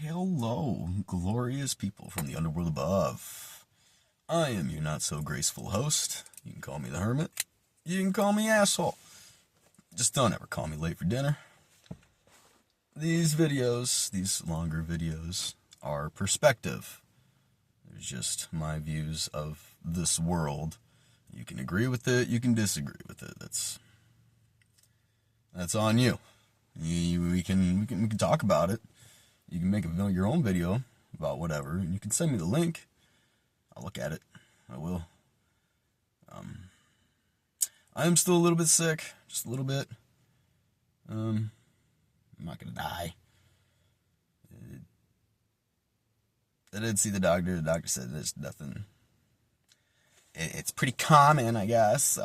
Hello, glorious people from the underworld above. I am your not-so-graceful host. You can call me the Hermit. You can call me Asshole. Just don't ever call me late for dinner. These longer videos, are perspective. They're just my views of this world. You can agree with it, you can disagree with it. That's on you. We can talk about it. You can make your own video about whatever, and you can send me the link. I'll look at it. I will. I am still a little bit sick, just a little bit. I'm not gonna die. I did see the doctor. The doctor said there's nothing. It's pretty common, I guess.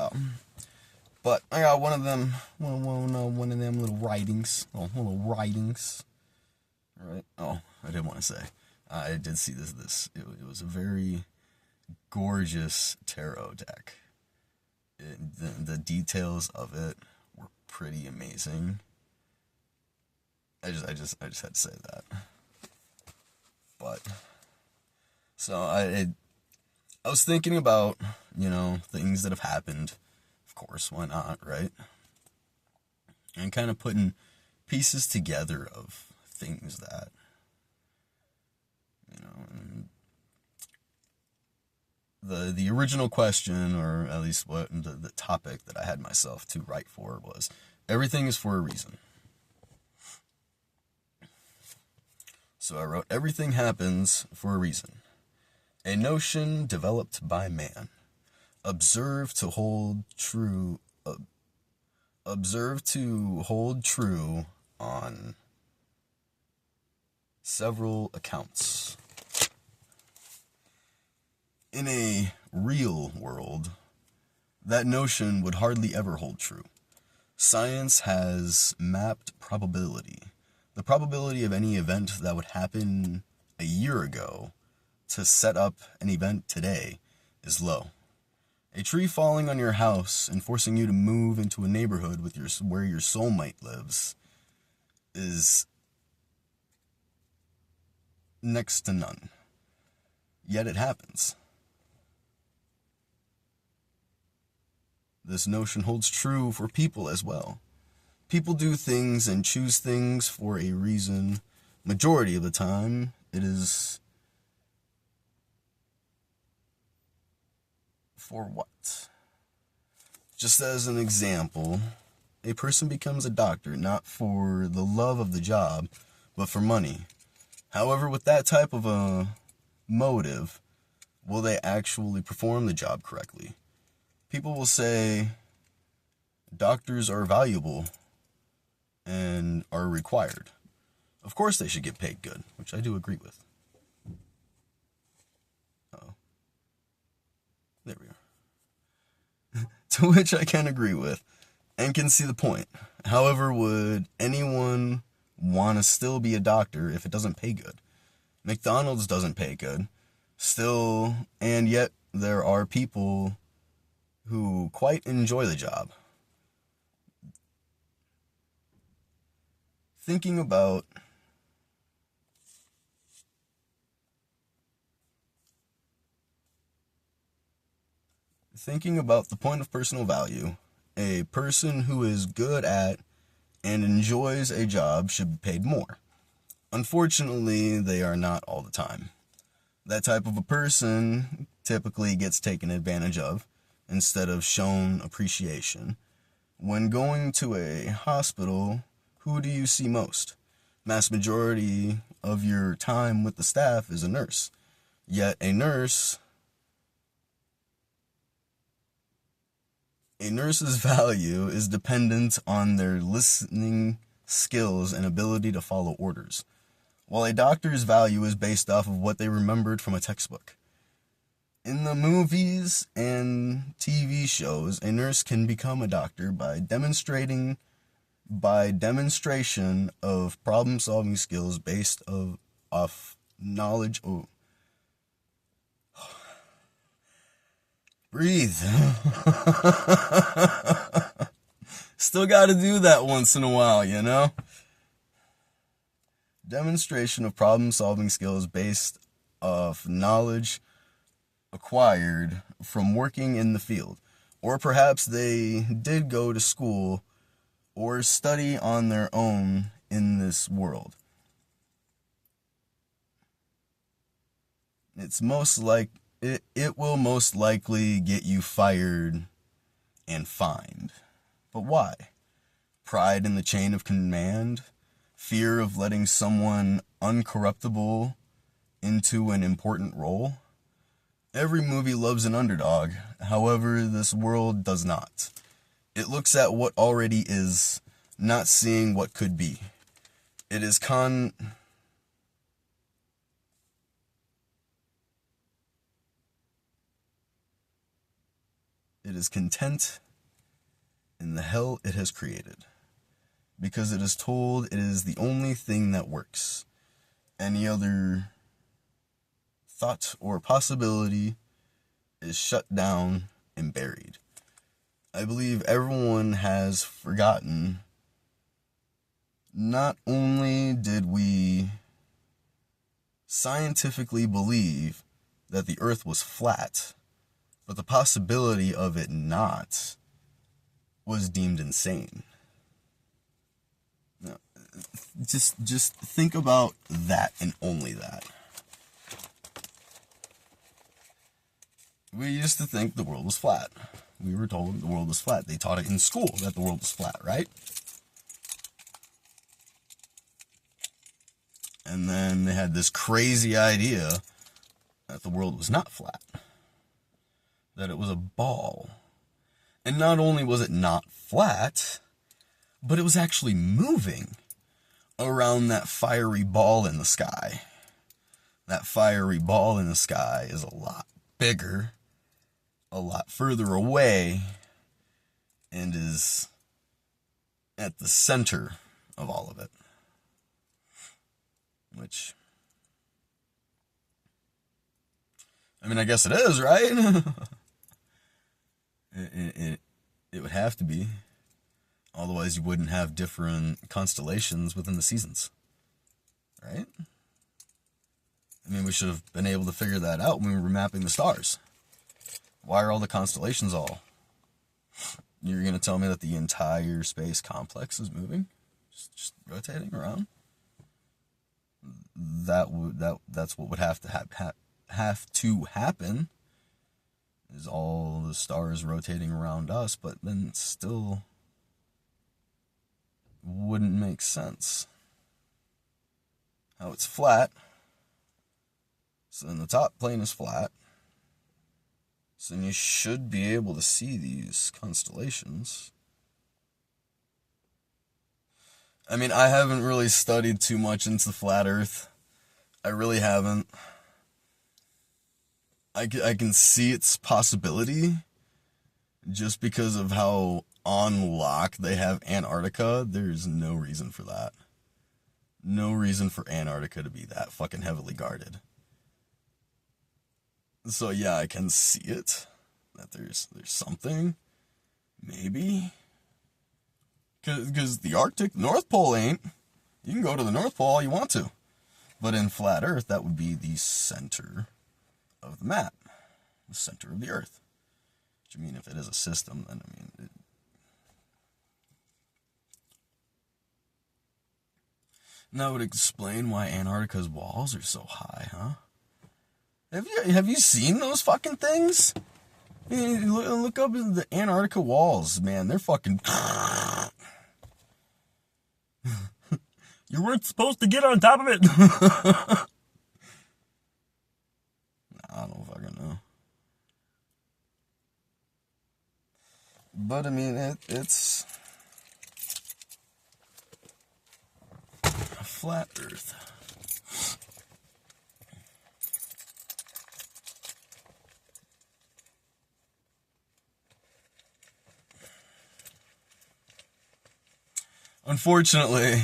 But I got one of them little writings. Right? Oh, I didn't want to say. I did see this. It was a very gorgeous tarot deck. The details of it were pretty amazing. I just had to say that. But so I was thinking about, things that have happened. Of course, why not, right? And kind of putting pieces together of things that, the original question, or at least what the topic that I had myself to write for was, everything is for a reason. So I wrote, everything happens for a reason. A notion developed by man. Observe to hold true on several accounts. In a real world, that notion would hardly ever hold true. Science has mapped probability. The probability of any event that would happen a year ago to set up an event today is low. A tree falling on your house and forcing you to move into a neighborhood where your soulmate lives is next to none. Yet it happens. This notion holds true for people as well. People do things and choose things for a reason. Majority of the time, it is for what? Just as an example, a person becomes a doctor not for the love of the job, but for money. However, with that type of a motive, will they actually perform the job correctly? People will say doctors are valuable and are required. Of course they should get paid good, which I do agree with. Uh-oh. There we are. To which I can agree with and can see the point. However, would anyone want to still be a doctor if it doesn't pay good? McDonald's doesn't pay good. Still, and yet there are people who quite enjoy the job. Thinking about the point of personal value, a person who is good at and enjoys a job should be paid more. Unfortunately, they are not all the time. That type of a person typically gets taken advantage of instead of shown appreciation. When going to a hospital, who do you see most? Mass majority of your time with the staff is a nurse. Yet a nurse's value is dependent on their listening skills and ability to follow orders, while a doctor's value is based off of what they remembered from a textbook. In the movies and TV shows, a nurse can become a doctor by demonstration of problem-solving skills based off knowledge. Oh. Breathe. Still got to do that once in a while, demonstration of problem-solving skills based off knowledge acquired from working in the field. Or perhaps they did go to school or study on their own in this world. It will most likely get you fired and fined. But why? Pride in the chain of command? Fear of letting someone uncorruptible into an important role? Every movie loves an underdog. However, this world does not. It looks at what already is, not seeing what could be. It is content in the hell it has created, because it is told it is the only thing that works. Any other thought or possibility is shut down and buried. I believe everyone has forgotten. Not only did we scientifically believe that the earth was flat, but the possibility of it not was deemed insane. Now, just think about that and only that. We used to think the world was flat. We were told the world was flat. They taught it in school that the world was flat, right? And then they had this crazy idea that the world was not flat, that it was a ball. And not only was it not flat, but it was actually moving around that fiery ball in the sky. That fiery ball in the sky is a lot bigger, a lot further away, and is at the center of all of it. Which, I mean, I guess it is, right? It would have to be. Otherwise, you wouldn't have different constellations within the seasons, right? I mean, we should have been able to figure that out when we were mapping the stars. Why are all the constellations all? You're going to tell me that the entire space complex is moving? Just rotating around? That's what would have to happen, is all the stars rotating around us, but then it still wouldn't make sense. How it's flat, so then the top plane is flat, so then you should be able to see these constellations. I mean, I haven't really studied too much into flat Earth. I really haven't. I can see its possibility just because of how on lock they have Antarctica. There's no reason for that. No reason for Antarctica to be that fucking heavily guarded. So yeah, I can see it. That there's something. Maybe. Because the Arctic, North Pole ain't. You can go to the North Pole all you want to. But in flat Earth, that would be the center of the map. The center of the Earth. Which, I mean, if it is a system, then, I mean... And that would explain why Antarctica's walls are so high, huh? Have you seen those fucking things? I mean, look up at the Antarctica walls, man. They're fucking... You weren't supposed to get on top of it. I don't fucking know. But I mean, it's a flat Earth. Unfortunately,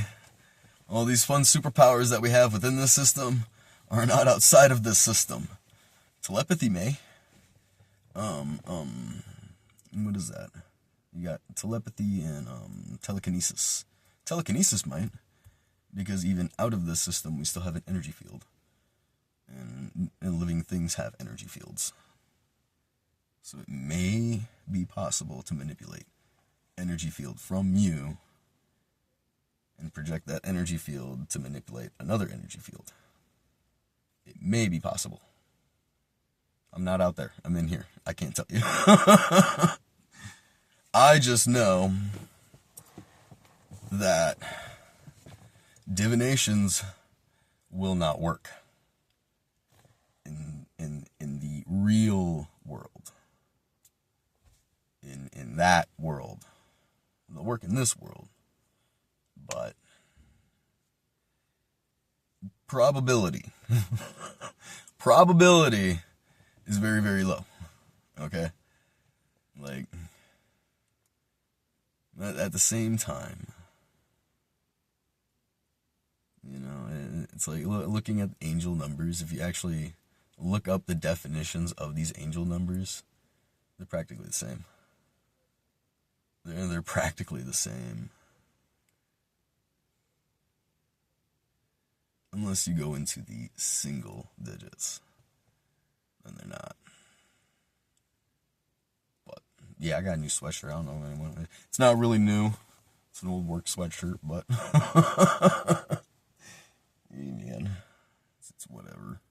all these fun superpowers that we have within this system are not outside of this system. Telepathy may. What is that? You got telepathy and telekinesis. Telekinesis might, Because even out of this system, we still have an energy field. And living things have energy fields. So it may be possible to manipulate energy field from you and project that energy field to manipulate another energy field. It may be possible. I'm not out there. I'm in here. I can't tell you. I just know that divinations will not work in the real world. In that world. They'll work in this world. But probability is very, very low. Okay? Like, at the same time, you know, it's like looking at angel numbers. If you actually look up the definitions of these angel numbers, they're practically the same. They're practically the same. Unless you go into the single digits. Then they're not. But, yeah, I got a new sweatshirt. I don't know if anyone... It's not really new. It's an old work sweatshirt, but... Hey, man. It's whatever.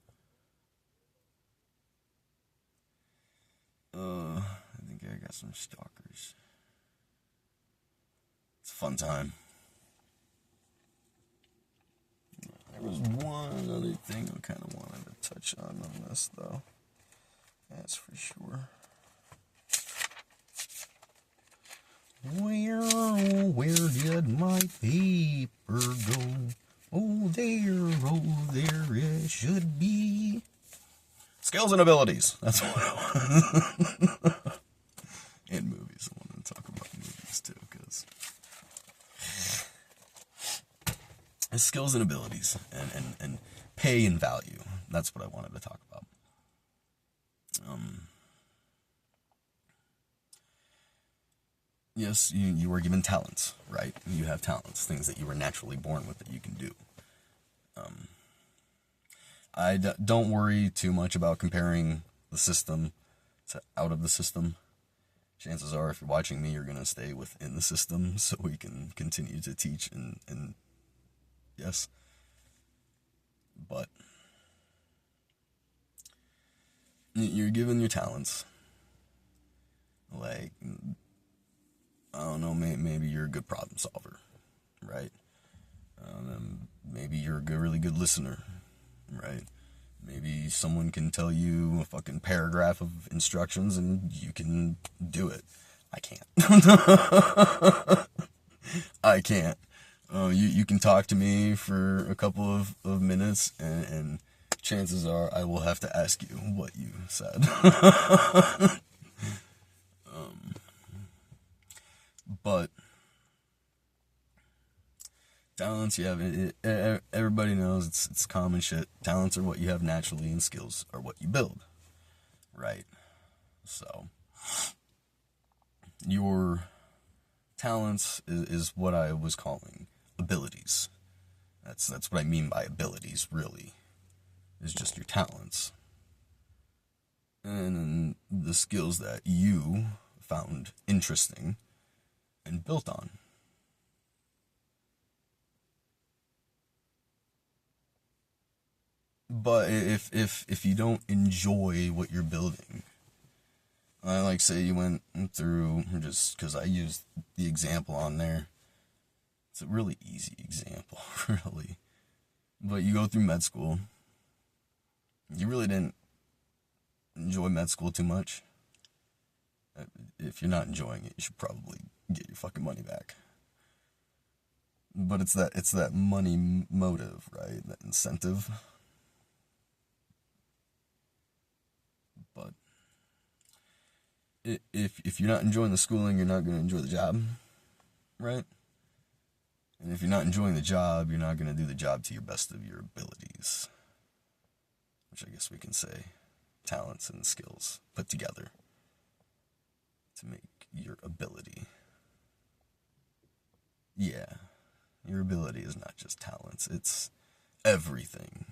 I think I got some stalkers. It's a fun time. There was one other thing I kind of wanted to touch on this, though. That's for sure. Where did my paper go? Oh, there it should be. Skills and abilities. That's what I want. And movies. I want to talk about movies, too, because... skills and abilities and pay and value. That's what I wanted to talk about. Yes, you were given talents, right? You have talents, things that you were naturally born with that you can do. Don't worry too much about comparing the system to out of the system. Chances are, if you're watching me, you're going to stay within the system so we can continue to teach and yes. But you're given your talents. Like, I don't know, maybe you're a good problem solver, right? Maybe you're a really good listener, right? Maybe someone can tell you a fucking paragraph of instructions and you can do it. I can't. I can't. You can talk to me for a couple of minutes, and chances are I will have to ask you what you said. But talents, you have everybody knows it's common shit. Talents are what you have naturally, and skills are what you build, right? So your talents is what I was calling abilities. That's what I mean by abilities, really, is just your talents. And the skills that you found interesting and built on. But if you don't enjoy what you're building, like say you went through, just because I used the example on there, it's a really easy example, really. But you go through med school, you really didn't enjoy med school too much. If you're not enjoying it, you should probably get your fucking money back. But it's that money motive, right? That incentive. But if you're not enjoying the schooling, you're not going to enjoy the job, right? And if you're not enjoying the job, you're not going to do the job to your best of your abilities. Which I guess we can say talents and skills put together to make your ability. Yeah. Your ability is not just talents, it's everything.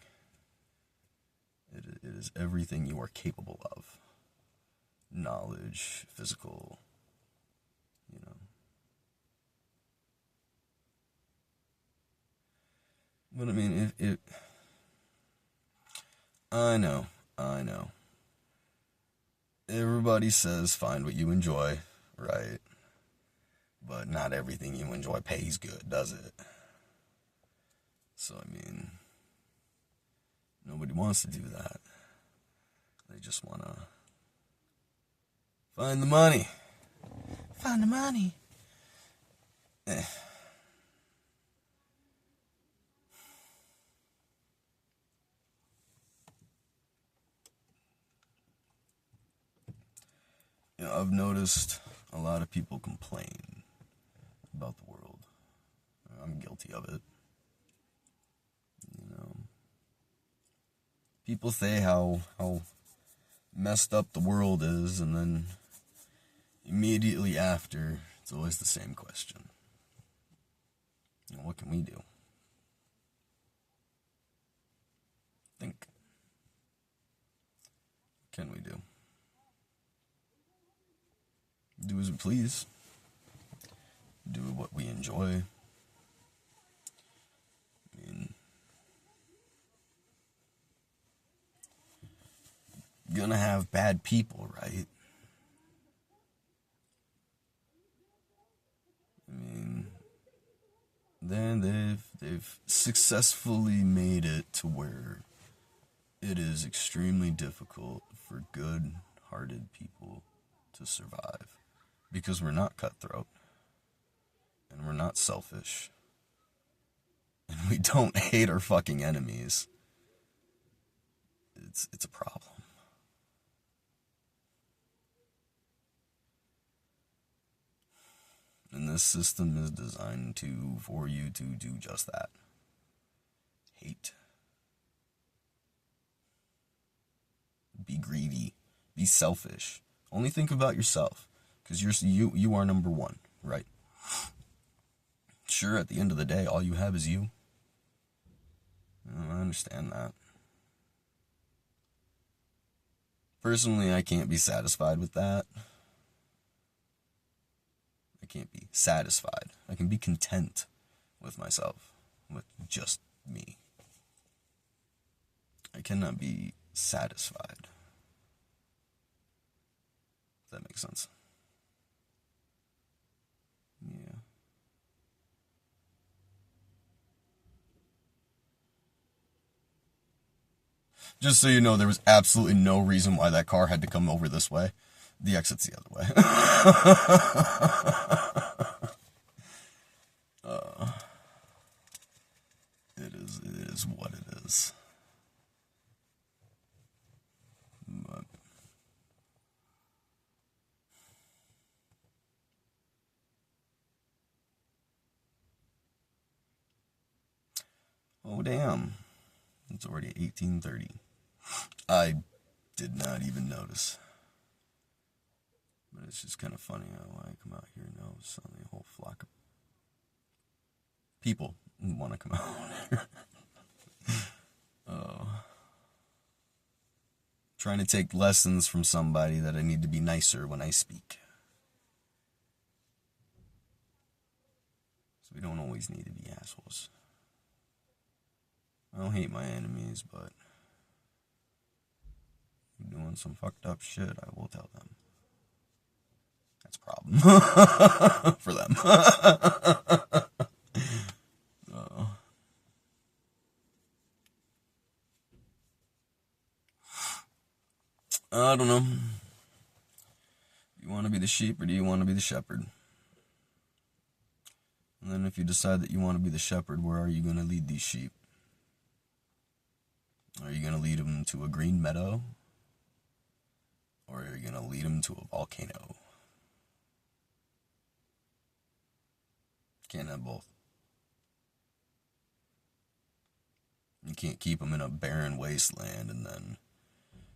It is everything you are capable of. Knowledge, physical, you know. But I mean, I know. Everybody says find what you enjoy, right? But not everything you enjoy pays good, does it? So, I mean, nobody wants to do that. They just want to find the money. Find the money. You know, I've noticed a lot of people complain about the world. I'm guilty of it. You know, people say how messed up the world is, and then immediately after, it's always the same question. You know, what can we do? Think. What can we do? Do as we please. Do what we enjoy. I mean, gonna have bad people, right? I mean, then they've successfully made it to where it is extremely difficult for good-hearted people to survive, because we're not cutthroat, and we're not selfish, and we don't hate our fucking enemies. It's a problem. And this system is designed for you to do just that. Hate. Be greedy. Be selfish. Only think about yourself, because you are number one, right? Sure, at the end of the day, all you have is you. I understand that. Personally, I can't be satisfied with that. I can't be satisfied. I can be content with myself, with just me. I cannot be satisfied. If that makes sense. Yeah. Just so you know, there was absolutely no reason why that car had to come over this way. The exit's the other way. It is what it is. But oh damn, it's already 18:30. I did not even notice. But it's just kind of funny how I come out here and suddenly a whole flock of people want to come out here. Trying to take lessons from somebody that I need to be nicer when I speak. So we don't always need to be assholes. I don't hate my enemies, but if you're doing some fucked up shit, I will tell them. That's a problem for them. I don't know. Do you want to be the sheep or do you want to be the shepherd? And then if you decide that you want to be the shepherd, where are you going to lead these sheep? Are you going to lead them to a green meadow? Or are you going to lead them to a volcano? Can't have both. You can't keep them in a barren wasteland and then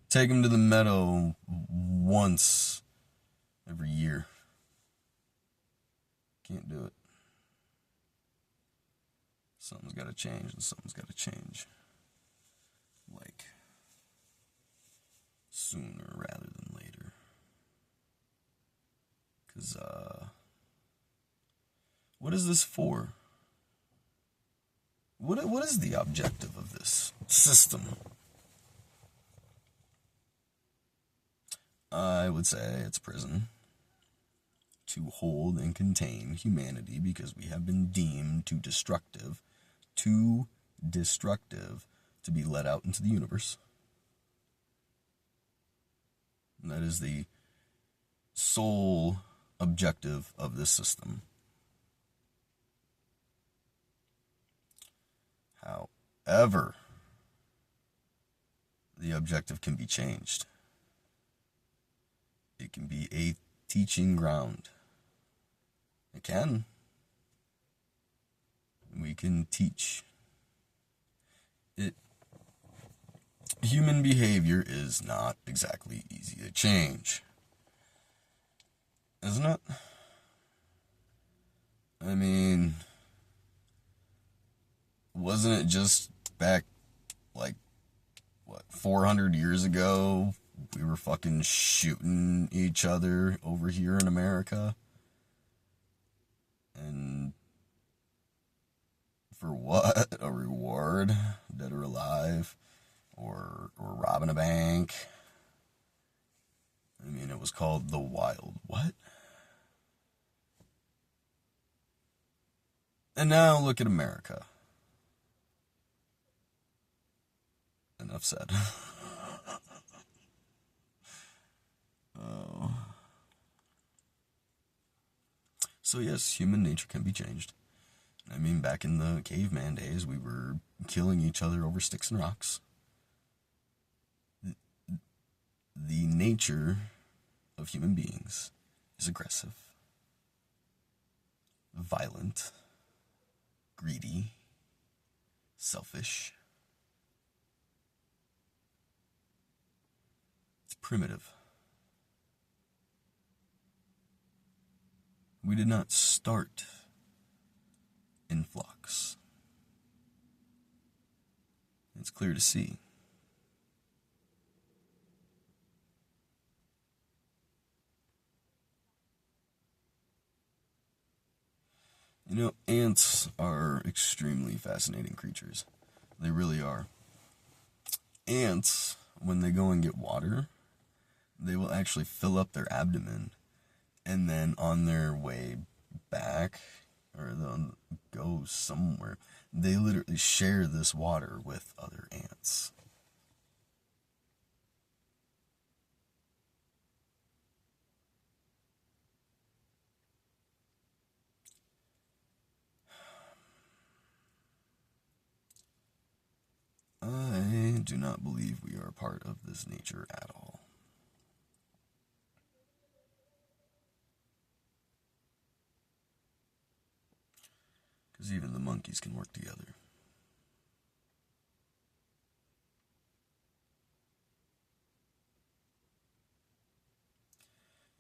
take them to the meadow once every year. Can't do it. Something's got to change, and something's got to change. Like, sooner rather than later. Because, what is this for? What is the objective of this system? I would say it's prison. To hold and contain humanity because we have been deemed too destructive to be let out into the universe. And that is the sole objective of this system. However, the objective can be changed. It can be a teaching ground. It can. We can teach. Human behavior is not exactly easy to change. Isn't it? I mean, wasn't it just back, 400 years ago, we were fucking shooting each other over here in America? And for what? A reward? Dead or alive? Or robbing a bank? I mean, it was called the Wild what? And now look at America. Enough said. Oh. So yes, human nature can be changed. I mean, back in the caveman days, we were killing each other over sticks and rocks. The nature of human beings is aggressive, violent, greedy, selfish. It's primitive. We did not start in flocks. It's clear to see. You know, ants are extremely fascinating creatures. They really are. Ants, when they go and get water, they will actually fill up their abdomen, and then on their way back, or they'll go somewhere, they literally share this water with other ants. I do not believe we are a part of this nature at all. Because even the monkeys can work together.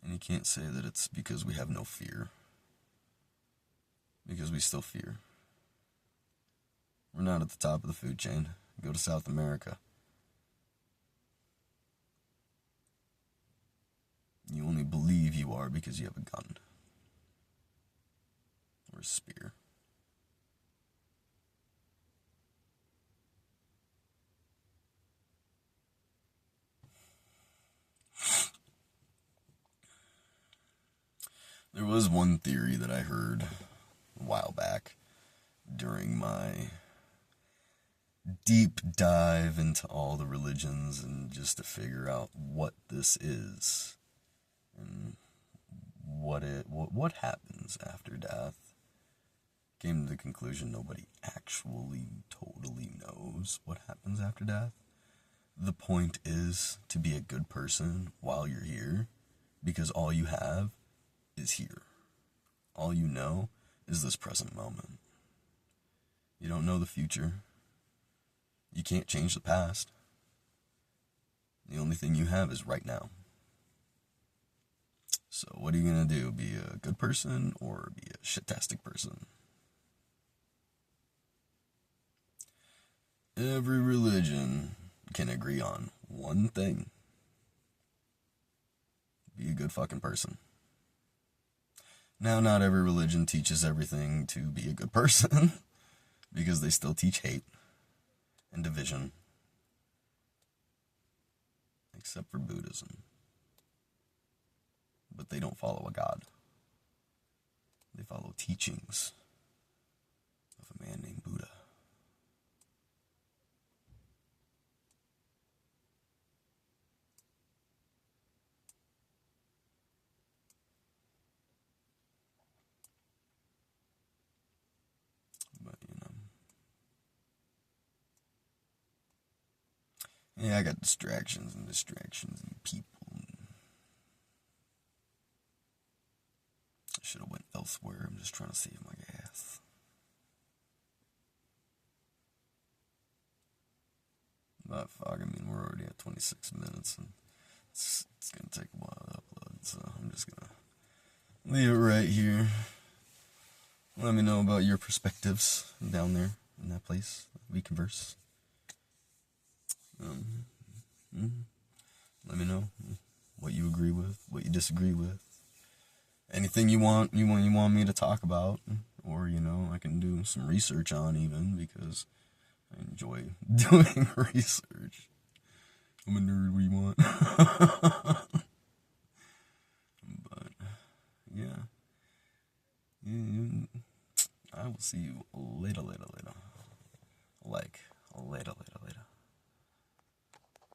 And you can't say that it's because we have no fear. Because we still fear. We're not at the top of the food chain. Go to South America. You only believe you are because you have a gun. Or a spear. There was one theory that I heard a while back during my deep dive into all the religions and just to figure out what this is and what happens after death. Came to the conclusion nobody actually totally knows what happens after death. The point is to be a good person while you're here, because all you have is here. All you know is this present moment. You don't know the future. You can't change the past. The only thing you have is right now. So what are you going to do? Be a good person or be a shit-tastic person? Every religion can agree on one thing: be a good fucking person. Now, not every religion teaches everything to be a good person, because they still teach hate and division, except for Buddhism. But they don't follow a god. They follow teachings of a man named Buddha. But, yeah, I got distractions and people. I should have went elsewhere. I'm just trying to save my gas. But fuck, I mean, we're already at 26 minutes, and it's gonna take a while to upload, so I'm just gonna leave it right here. Let me know about your perspectives down there in that place. We converse. Let me know what you agree with, what you disagree with, anything you want me to talk about, or I can do some research on, even, because I enjoy doing research. I'm a nerd. What you want? But yeah, I will see you later. Like later.